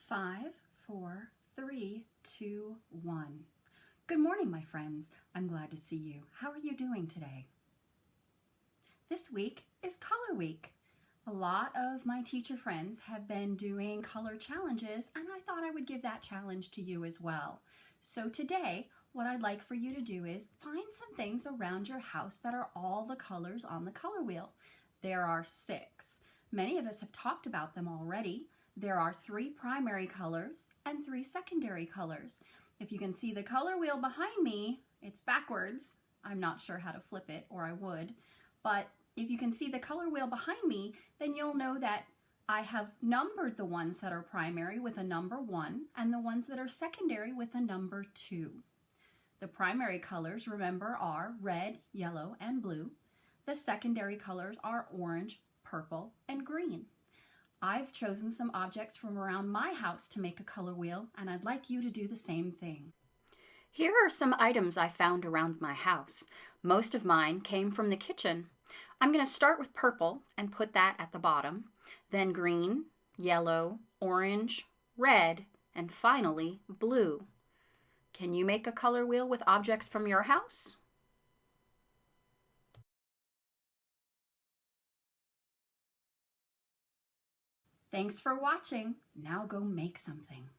5, 4, 3, 2, 1. Good morning, my friends. I'm glad to see you. How are you doing today? This week is Color Week. A lot of my teacher friends have been doing color challenges, and I thought I would give that challenge to you as well. So today, what I'd like for you to do is find some things around your house that are all the colors on the color wheel. There are 6. Many of us have talked about them already. There are 3 primary colors and 3 secondary colors. If you can see the color wheel behind me, it's backwards. I'm not sure how to flip it, or I would. But if you can see the color wheel behind me, then you'll know that I have numbered the ones that are primary with a number 1 and the ones that are secondary with a number 2. The primary colors, remember, are red, yellow, and blue. The secondary colors are orange, purple, and green. I've chosen some objects from around my house to make a color wheel, and I'd like you to do the same thing. Here are some items I found around my house. Most of mine came from the kitchen. I'm going to start with purple and put that at the bottom, then green, yellow, orange, red, and finally blue. Can you make a color wheel with objects from your house? Thanks for watching. Now go make something.